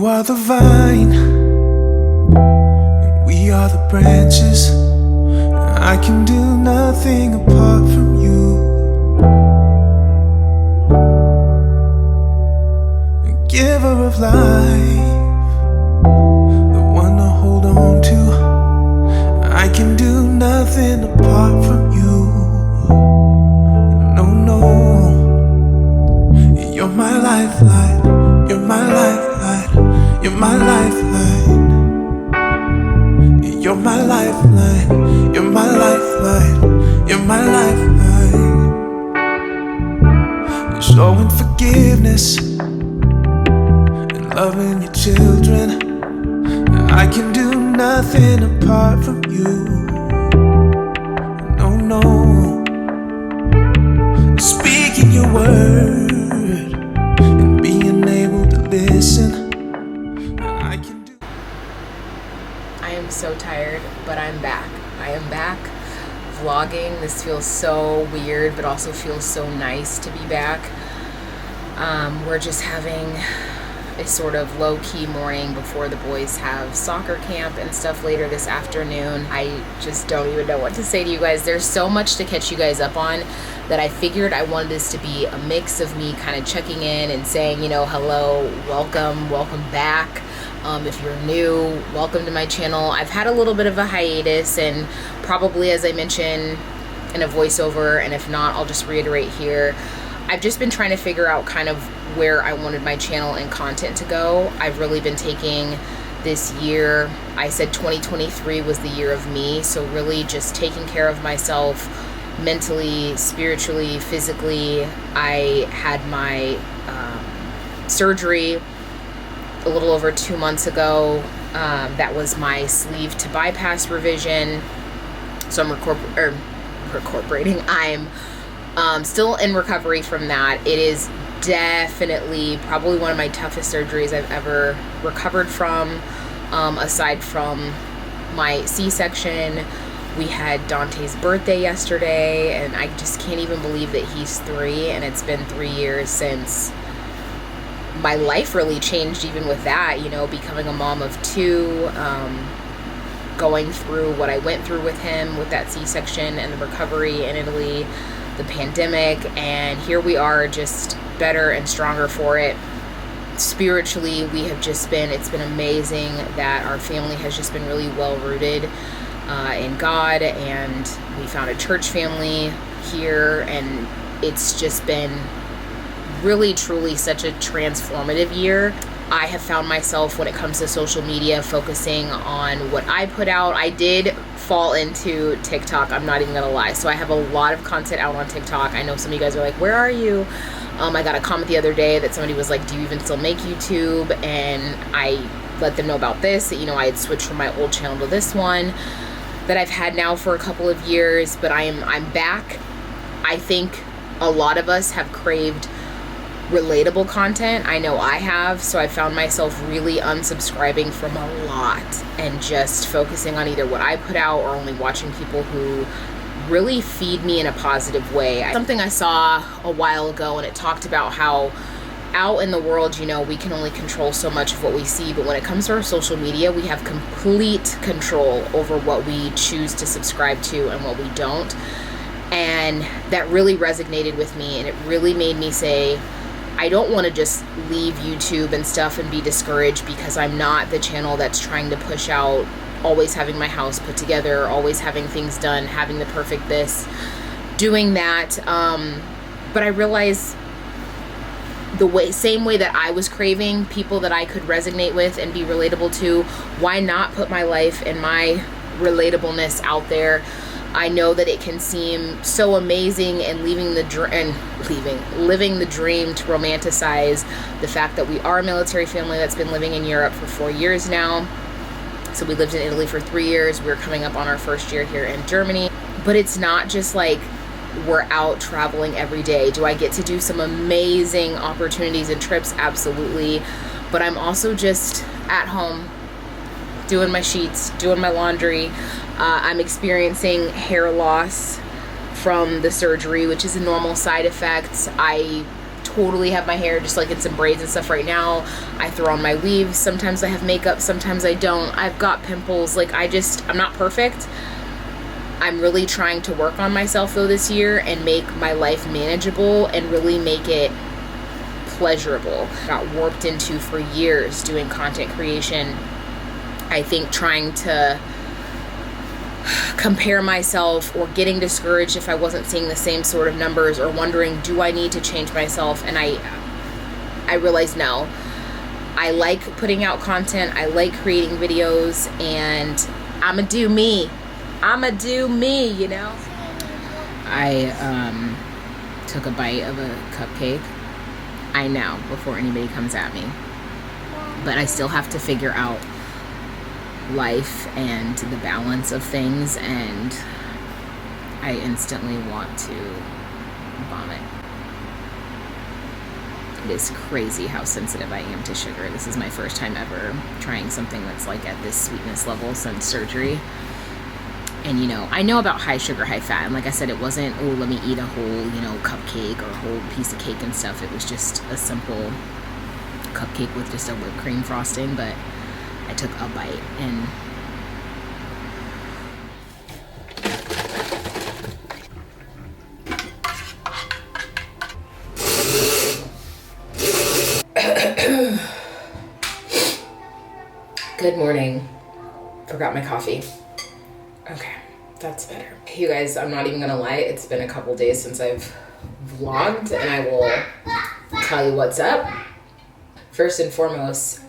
You are the vine, and we are the branches. I can do nothing apart from you. The giver of life, the one to hold on to. I can do nothing apart from you. No, no. You're my lifeline. You're my lifeline. You're my lifeline. You're my lifeline. You're my lifeline. You're my lifeline. You're showing forgiveness and loving your children. I can do nothing apart from you. No, no. Speaking your word and being able to listen. I am so tired, but I'm back. I am back vlogging. This feels so weird, but also feels so nice to be back. We're just having a sort of low-key morning before the boys have soccer camp and stuff later this afternoon. I just don't even know what to say to you guys. There's so much to catch you guys up on that I figured I wanted this to be a mix of me kind of checking in and saying, you know, hello, welcome back. If you're new, welcome to my channel. I've had a little bit of a hiatus, and probably, as I mentioned in a voiceover, and if not, I'll just reiterate here, I've just been trying to figure out kind of where I wanted my channel and content to go. I've really been taking this year, I said 2023 was the year of me, so really just taking care of myself mentally, spiritually, physically. I had my surgery a little over 2 months ago. That was my sleeve to bypass revision. So I'm recuperating. I'm still in recovery from that. It is definitely probably one of my toughest surgeries I've ever recovered from, aside from my C-section. We had Dante's birthday yesterday, and I just can't even believe that he's 3, and it's been 3 years since my life really changed even with that, you know, becoming a mom of 2, going through what I went through with him with that C-section and the recovery in Italy, the pandemic, and here we are just better and stronger for it. Spiritually, we have just been, it's been amazing that our family has just been really well rooted in God, and we found a church family here, and it's just been really truly such a transformative year. I have found myself, when it comes to social media, focusing on what I put out. I did fall into TikTok, I'm not even gonna lie. So I have a lot of content out on TikTok. I know some of you guys are like, where are you? I got a comment the other day that somebody was like, do you even still make YouTube? And I let them know about this, that, you know, I had switched from my old channel to this one that I've had now for a couple of years, but I'm back. I think a lot of us have craved relatable content. I know I have, so I found myself really unsubscribing from a lot and just focusing on either what I put out or only watching people who really feed me in a positive way. Something I saw a while ago, and it talked about how out in the world, you know, we can only control so much of what we see, but when it comes to our social media, we have complete control over what we choose to subscribe to and what we don't. And that really resonated with me, and it really made me say, I don't want to just leave YouTube and stuff and be discouraged because I'm not the channel that's trying to push out always having my house put together, always having things done, having the perfect this, doing that. But I realized same way that I was craving people that I could resonate with and be relatable to, why not put my life and my relatableness out there? I know that it can seem so amazing, and living the dream to romanticize the fact that we are a military family that's been living in Europe for 4 years now. So we lived in Italy for 3 years. We're coming up on our first year here in Germany. But it's not just like we're out traveling every day. Do I get to do some amazing opportunities and trips? Absolutely. But I'm also just at home doing my sheets, doing my laundry. I'm experiencing hair loss from the surgery, which is a normal side effect. I totally have my hair just like in some braids and stuff right now. I throw on my weaves. Sometimes I have makeup, sometimes I don't. I've got pimples. Like I'm not perfect. I'm really trying to work on myself though this year and make my life manageable and really make it pleasurable. Got warped into for years doing content creation. I think trying to compare myself or getting discouraged if I wasn't seeing the same sort of numbers or wondering, do I need to change myself? And I realized no. I like putting out content. I like creating videos, and I'ma do me. You know? I took a bite of a cupcake. I know, before anybody comes at me. But I still have to figure out life and the balance of things, and I instantly want to vomit. It is crazy how sensitive I am to sugar. This is my first time ever trying something that's like at this sweetness level since surgery. And you know, I know about high sugar, high fat, and like I said, it wasn't, oh, let me eat a whole, you know, cupcake or a whole piece of cake and stuff. It was just a simple cupcake with just a whipped cream frosting, but I took a bite and good morning. Forgot my coffee. Okay, that's better. You guys, I'm not even gonna lie, it's been a couple days since I've vlogged, and I will tell you what's up. First and foremost,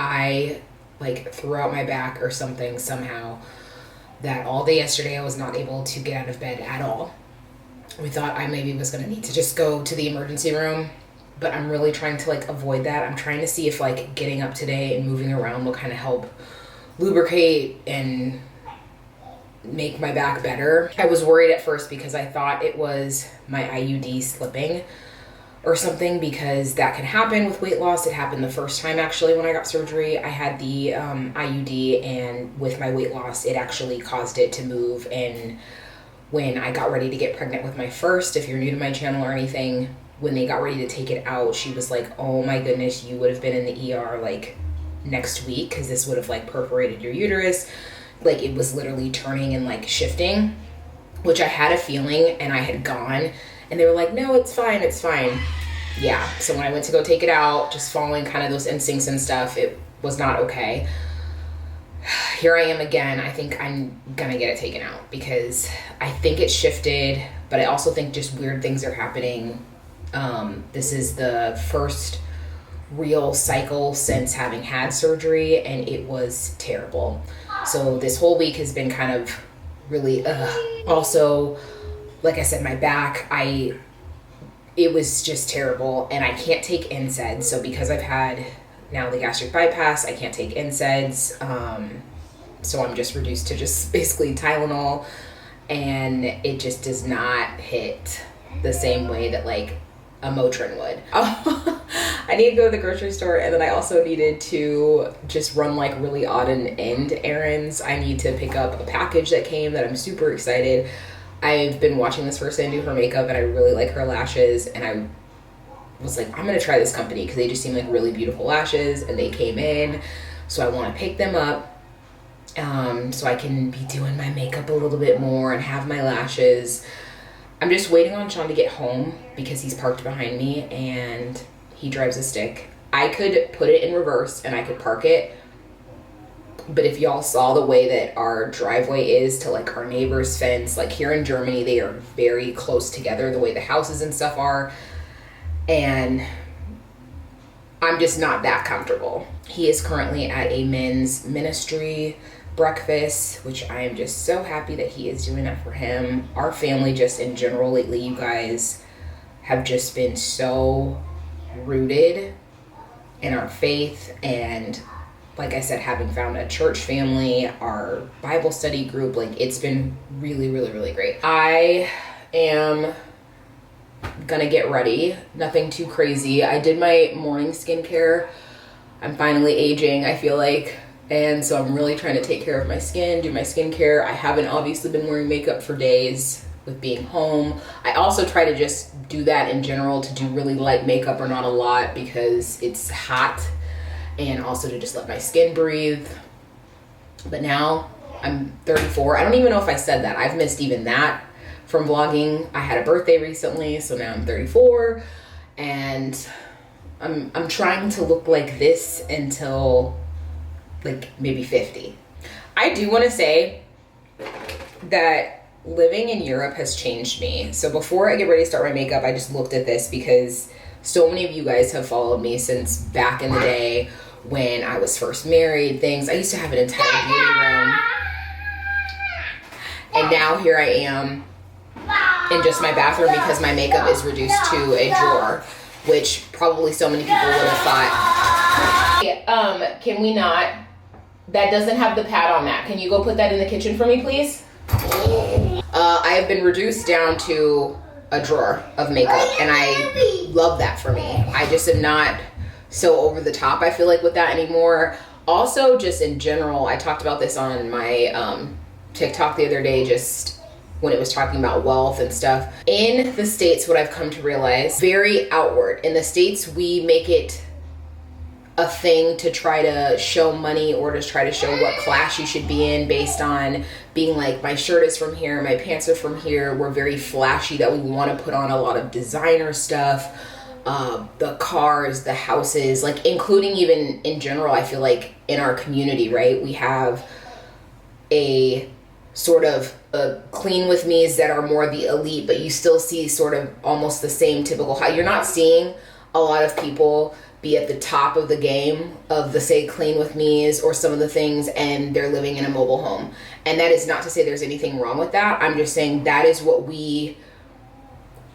I like threw out my back or something somehow that all day yesterday I was not able to get out of bed at all. We thought I maybe was gonna need to just go to the emergency room, but I'm really trying to like avoid that. I'm trying to see if like getting up today and moving around will kind of help lubricate and make my back better. I was worried at first because I thought it was my IUD slipping or something, because that can happen with weight loss. It happened the first time actually when I got surgery. I had the IUD, and with my weight loss it actually caused it to move. And when I got ready to get pregnant with my first, if you're new to my channel or anything, when they got ready to take it out, she was like, oh my goodness, you would have been in the ER like next week, because this would have like perforated your uterus. Like it was literally turning and like shifting, which I had a feeling, and I had gone and they were like, no, it's fine, it's fine. Yeah, so when I went to go take it out, just following kind of those instincts and stuff, it was not okay. Here I am again. I think I'm gonna get it taken out because I think it shifted, but I also think just weird things are happening. This is the first real cycle since having had surgery, and it was terrible. So this whole week has been kind of really also, like I said, my back, it was just terrible, and I can't take NSAIDs. So because I've had now the gastric bypass, I can't take NSAIDs. So I'm just reduced to just basically Tylenol, and it just does not hit the same way that like a Motrin would. I need to go to the grocery store, and then I also needed to just run like really odd and end errands. I need to pick up a package that came that I'm super excited. I've been watching this person do her makeup, and I really like her lashes, and I was like, I'm gonna try this company because they just seem like really beautiful lashes, and they came in, so I want to pick them up so I can be doing my makeup a little bit more and have my lashes. I'm just waiting on Sean to get home because he's parked behind me and he drives a stick. I could put it in reverse and I could park it, but if y'all saw the way that our driveway is to like our neighbor's fence, like here in Germany, they are very close together, the way the houses and stuff are, and I'm just not that comfortable. He is currently at a men's ministry breakfast, which I am just so happy that he is doing that for him. Our family just in general lately, you guys, have just been so rooted in our faith, and like I said, having found a church family, our Bible study group, like it's been really, really, really great. I am gonna get ready, nothing too crazy. I did my morning skincare. I'm finally aging, I feel like, and so I'm really trying to take care of my skin, do my skincare. I haven't obviously been wearing makeup for days. with being home. I also try to just do that in general, to do really light makeup or not a lot because it's hot, and also to just let my skin breathe. But now I'm 34. I don't even know if I said that. I've missed even that from vlogging. I had a birthday recently, so now I'm 34, and I'm trying to look like this until like maybe 50. I do want to say that living in Europe has changed me. So before I get ready to start my makeup, I just looked at this because so many of you guys have followed me since back in the day when I was first married, things. I used to have an entire beauty room. And now here I am in just my bathroom because my makeup is reduced to a drawer, which probably so many people would have thought. Can we not? That doesn't have the pad on that. Can you go put that in the kitchen for me, please? I have been reduced down to a drawer of makeup, and I love that for me. I just am not so over the top, I feel like, with that anymore. Also, just in general, I talked about this on my TikTok the other day, just when it was talking about wealth and stuff. In the States, what I've come to realize, very outward. In the States, we make it a thing to try to show money or to try to show what class you should be in based on being like, my shirt is from here, my pants are from here. We're very flashy, that we want to put on a lot of designer stuff, the cars, the houses, like including even in general, I feel like in our community, right? We have a sort of clean with me's that are more the elite, but you still see sort of almost the same typical how you're not seeing a lot of people be at the top of the game of the, say, clean with me's or some of the things, and they're living in a mobile home. And that is not to say there's anything wrong with that. I'm just saying that is what we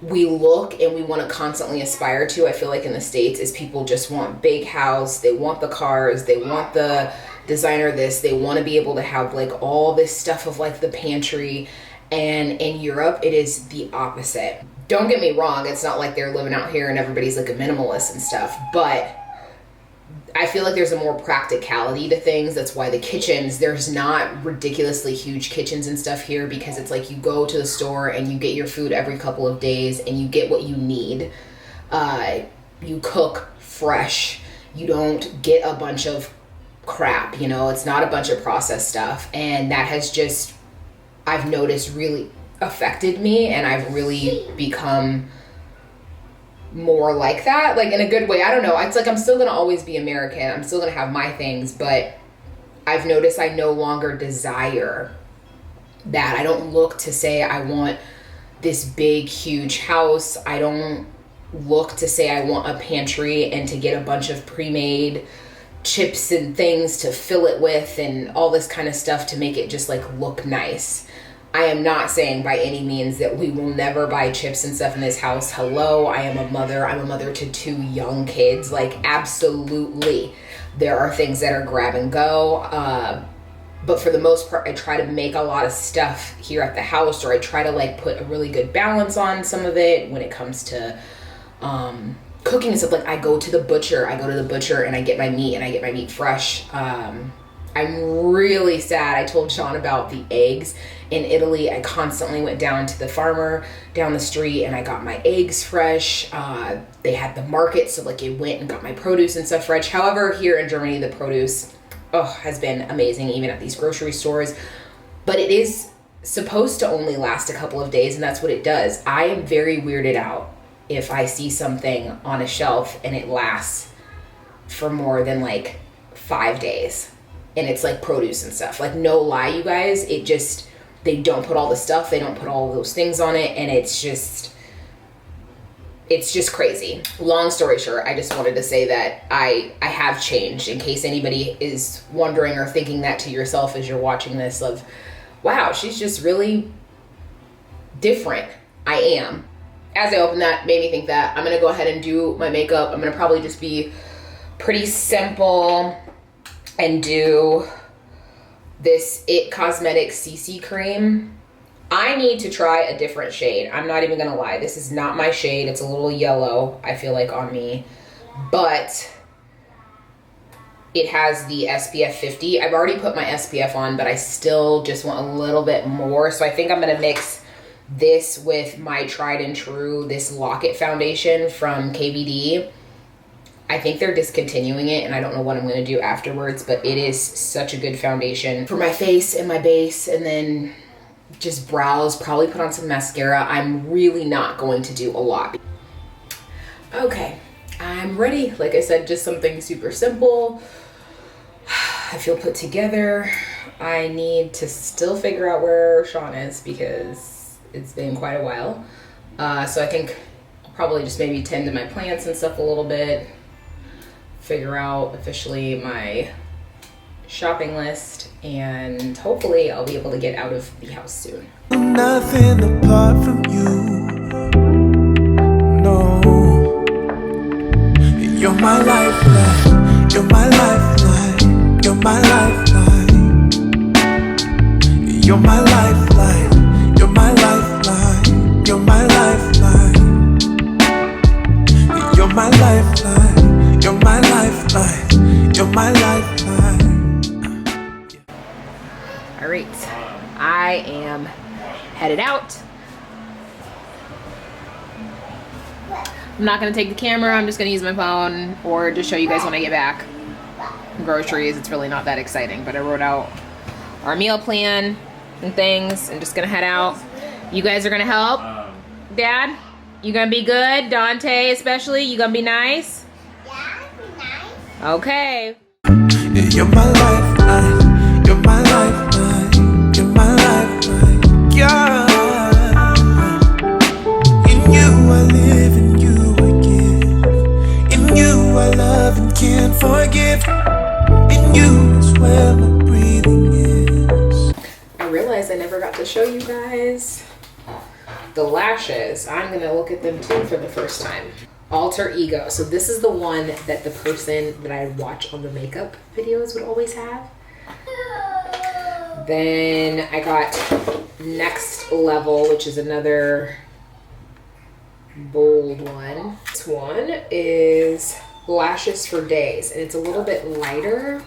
look and we want to constantly aspire to. I feel like in the States is people just want big house, they want the cars, they want the designer this, they want to be able to have like all this stuff of like the pantry. And in Europe, it is the opposite. Don't get me wrong, it's not like they're living out here and everybody's like a minimalist and stuff, but I feel like there's a more practicality to things. That's why the kitchens, there's not ridiculously huge kitchens and stuff here, because it's like you go to the store and you get your food every couple of days and you get what you need. You cook fresh. You don't get a bunch of crap, you know, it's not a bunch of processed stuff. And that has just, I've noticed, really affected me, and I've really become more like that, like in a good way. I don't know, it's like I'm still gonna always be American, I'm still gonna have my things, but I've noticed I no longer desire that. I don't look to say I want this big huge house. I don't look to say I want a pantry and to get a bunch of pre-made chips and things to fill it with and all this kind of stuff to make it just like look nice. I am not saying by any means that we will never buy chips and stuff in this house. Hello, I am a mother. I'm a mother to 2 young kids. Like, absolutely. There are things that are grab and go. But for the most part, I try to make a lot of stuff here at the house, or I try to like put a really good balance on some of it when it comes to cooking and stuff. Like, I go to the butcher and I get my meat, and I get my meat fresh. I'm really sad. I told Sean about the eggs in Italy. I constantly went down to the farmer down the street and I got my eggs fresh. They had the market, so like I went and got my produce and stuff fresh. However, here in Germany, the produce has been amazing, even at these grocery stores. But it is supposed to only last a couple of days, and that's what it does. I am very weirded out if I see something on a shelf and it lasts for more than like 5 days. And it's like produce and stuff. Like, no lie, you guys, it just, they don't put all the stuff, they don't put all of those things on it, and it's just crazy. Long story short, I just wanted to say that I have changed, in case anybody is wondering or thinking that to yourself as you're watching this, of, wow, she's just really different. I am. As I opened that, made me think that I'm gonna go ahead and do my makeup. I'm gonna probably just be pretty simple and do this It Cosmetics CC cream. I need to try a different shade. I'm not even gonna lie. This is not my shade. It's a little yellow, I feel like, on me. But it has the SPF 50. I've already put my SPF on, but I still just want a little bit more. So I think I'm gonna mix this with my tried and true, this Lock-It foundation from KVD. I think they're discontinuing it, and I don't know what I'm going to do afterwards, but it is such a good foundation for my face and my base, and then just brows, probably put on some mascara. I'm really not going to do a lot. Okay, I'm ready. Like I said, just something super simple. I feel put together. I need to still figure out where Sean is because it's been quite a while. So I think I'll probably just maybe tend to my plants and stuff a little bit. Figure out officially my shopping list, and hopefully I'll be able to get out of the house soon. Nothing apart from you. No, you're my lifeline. You're my lifeline. You're my lifeline. You're my lifeline. You're my lifeline. You're my lifeline. You're my lifeline. You're my lifeline. You're my lifeline. All right, I am headed out. I'm not gonna take the camera. I'm just gonna use my phone or just show you guys when I get back. Groceries, it's really not that exciting, but I wrote out our meal plan and things. I'm just gonna head out. You guys are gonna help? Dad? You gonna be good? Dante especially? You gonna be nice? Yeah, be nice. Okay. You're my lifeline. You're my lifeline. You're my lifeline. Yeah. In you I live, in you I give. In you I love and can't forgive. In you is where my breathing is. I realized I never got to show you guys the lashes. I'm gonna look at them too for the first time. Alter Ego. So this is the one that the person that I watch on the makeup videos would always have. Then I got Next Level, which is another bold one. This one is Lashes for Days, and it's a little bit lighter,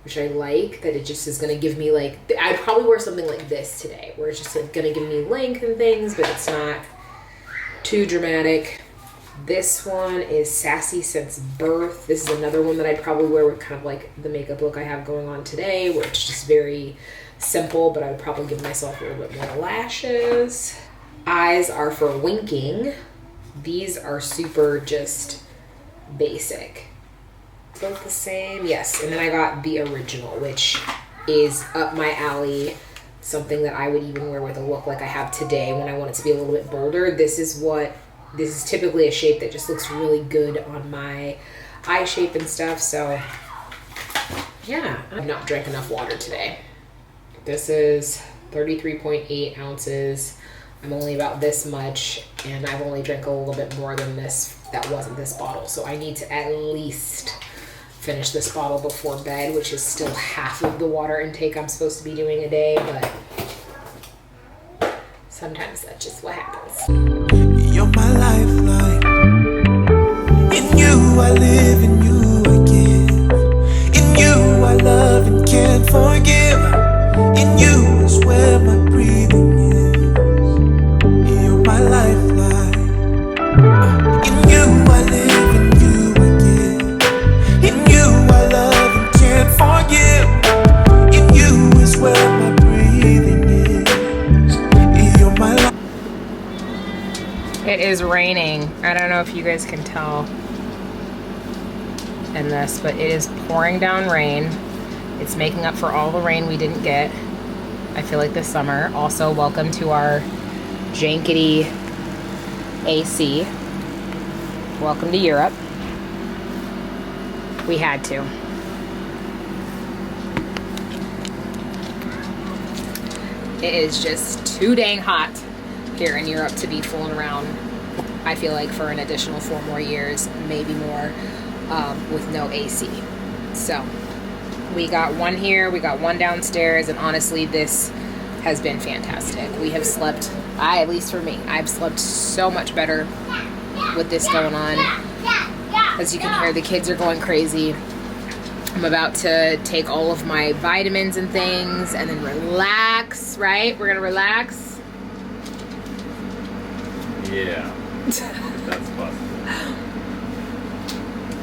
which I like, that it just is gonna give me like, I'd probably wear something like this today, where it's just like gonna give me length and things, but it's not too dramatic. This one is Sassy Since Birth. This is another one that I'd probably wear with kind of like the makeup look I have going on today, where it's just very simple, but I would probably give myself a little bit more lashes. Eyes are for winking. These are super just basic. Both the same, yes. And then I got the original, which is up my alley. Something that I would even wear with a look like I have today when I want it to be a little bit bolder. This is typically a shape that just looks really good on my eye shape and stuff. So yeah, I've not drank enough water today. This is 33.8 ounces. I'm only about this much, and I've only drank a little bit more than this. That wasn't this bottle. So I need to at least finish this bottle before bed, which is still half of the water intake I'm supposed to be doing a day, but sometimes that's just what happens. You're my lifeline. In you I live, in you I give. In you I love and can't forgive. In you is where my breathing is. You're my lifeline. In you I live, in you I give. In you I love and can't forgive. In you is where my breathing is. You're my lifeline. It is raining. I don't know if you guys can tell in this, but it is pouring down rain. It's making up for all the rain we didn't get, I feel like, this summer. Also, welcome to our jankety AC. Welcome to Europe. We had to. It is just too dang hot here in Europe to be fooling around, I feel like, for an additional 4 more years, maybe more, with no AC. So we got one here, we got one downstairs, and honestly, this has been fantastic. We have slept, at least for me, I've slept so much better with this going on. As you can hear, the kids are going crazy. I'm about to take all of my vitamins and things and then relax, right? We're gonna relax. Yeah, that's possible.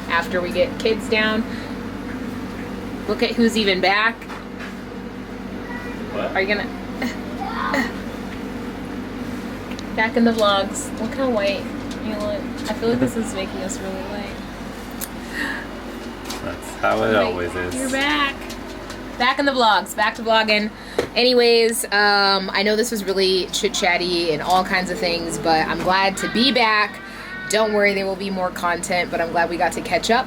After we get kids down, look at who's even back. What? Are you gonna back in the vlogs? Look how white you look. I feel like this is making us really white. That's how it always is. You're back. Back in the vlogs. Back to vlogging. Anyways, I know this was really chit-chatty and all kinds of things, but I'm glad to be back. Don't worry, there will be more content, but I'm glad we got to catch up.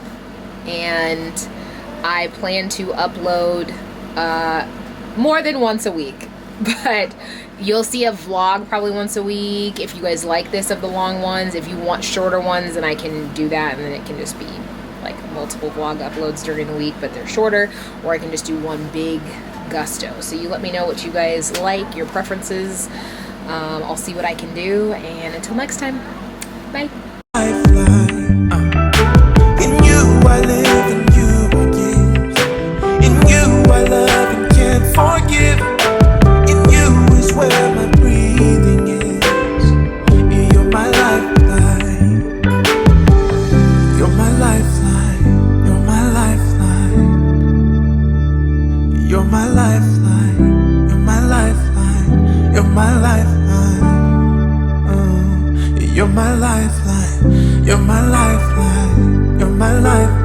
And I plan to upload more than once a week. But you'll see a vlog probably once a week. If you guys like this of the long ones, if you want shorter ones, then I can do that, and then it can just be like multiple vlog uploads during the week, but they're shorter, or I can just do one big gusto. So you let me know what you guys like, your preferences. I'll see what I can do, and until next time, bye. Lifeline, in you I live, in you I give. In you I love and can't forgive. In you is where my breathing is. You're my lifeline. You're my lifeline. You're my lifeline. You're my lifeline. You're my lifeline. You're my lifeline. You're my lifeline. You're my lifeline. You're my lifeline.